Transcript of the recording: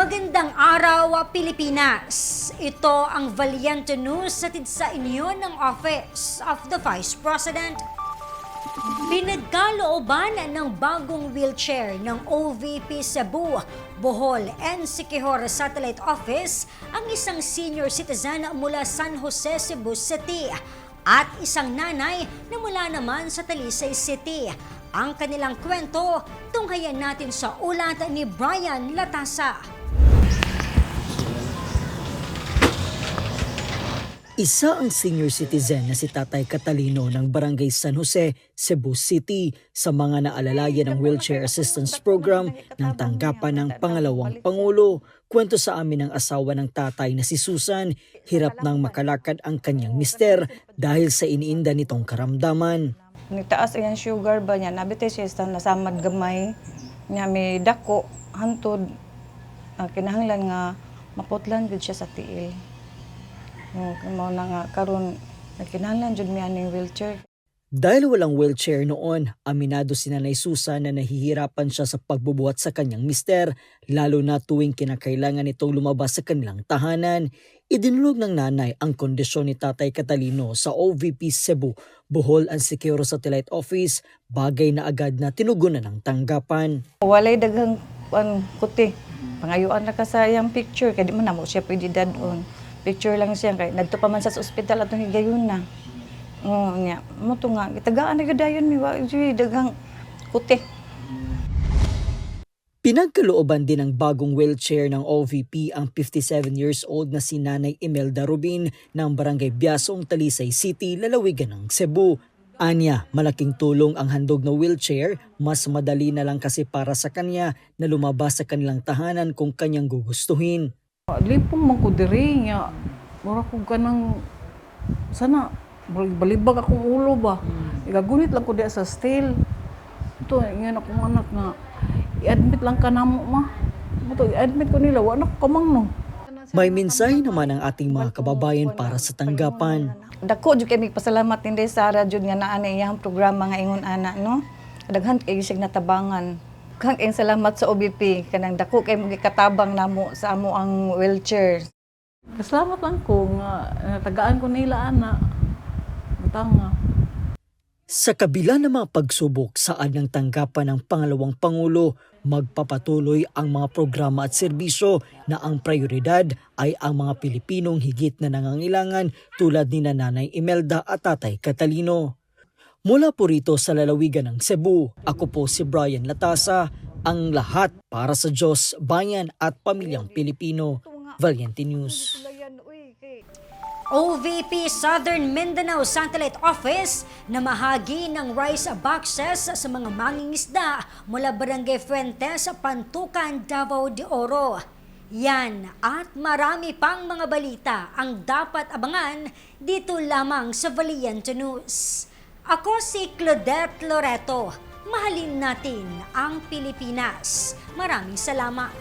Magandang araw, Pilipinas! Ito ang Valiente News hatid sa inyo ng Office of the Vice President. Pinagkalooban ng bagong wheelchair ng OVP Cebu, Bohol and Siquijor Satellite Office ang isang senior citizen mula San Jose, Cebu City at isang nanay na mula naman sa Talisay City. Ang kanilang kwento, tunghayan natin sa ulat ni Brian Latasa. Isa ang senior citizen na si Tatay Catalino ng Barangay San Jose, Cebu City sa mga naalalayan ng Wheelchair Assistance Program ng tanggapan ng pangalawang Pangulo. Kwento sa amin ng asawa ng tatay na si Susan, hirap nang makalakad ang kanyang mister dahil sa iniinda nitong karamdaman. Nitaas ang sugar ba niya, nabitay siya sa nasamad gamay, niya may dako, hantod, kinahanglan nga maputlan gud siya sa tiil. Mao na nga karon kinahanglan jud mi aning wheelchair. Dahil walang wheelchair noon, aminado si Nanay Susan na nahihirapan siya sa pagbubuhat sa kanyang mister, lalo na tuwing kinakailangan nitong lumabas sa kanilang tahanan. Idinulog ng nanay ang kondisyon ni Tatay Catalino sa OVP Cebu, Bohol and Siquijor Satellite Office, bagay na agad na tinugunan ng tanggapan. Walay daghang kuti, pangayuan na ka sa iyang picture, kaya di man namo siya pwede dadon. Picture lang siya, kaya nagto pa man sa ospital atong higayon na. Niya, mo to nga, itagaan na gadayon mi, daghang kuti. Pinagkalooban din ng bagong wheelchair ng OVP ang 57 years old na si Nanay Imelda Rubin ng Barangay Biasong, Talisay City, lalawigan ng Cebu. Anya, malaking tulong ang handog na wheelchair, mas madali na lang kasi para sa kanya na lumabas sa kanilang tahanan kung kanyang gugustuhin. Lipong man ko diri nga, mura ko kanang, sana, balibag akong ulo ba. Igagunit lang ko diya sa steel. Ito, ngayon akong anak nga, i-admit lang ka na mo, ma. Ito, i-admit ko nila, wala ko kamang no. May mensahe naman ang ating mga kababayan para sa tanggapan. Dako jud kay pasalamat hindi sa radyo nga naa na iyang programa nga ingon ana no. Daghan kay sig natabangan. Kang salamat sa OVP kanang dako kay magikatabang namo sa amo ang wheelchair. Salamat lang ko nga, natagaan ko nila ana. Matanga. Sa kabila ng mga pagsubok saan ng tanggapan ng pangalawang Pangulo, magpapatuloy ang mga programa at serbisyo na ang prioridad ay ang mga Pilipinong higit na nangangailangan tulad ni Nanay Imelda at Tatay Catalino. Mula po rito sa lalawigan ng Cebu, ako po si Brian Latasa, ang lahat para sa Diyos, bayan at pamilyang Pilipino. Valiente News. OVP Southern Mindanao Satellite Office na mahagi ng rice boxes sa mga mangingisda mula Barangay Fuentes, Pantukan, Davao de Oro. Yan at marami pang mga balita ang dapat abangan dito lamang sa Valiente News. Ako si Claudette Loreto. Mahalin natin ang Pilipinas. Maraming salamat.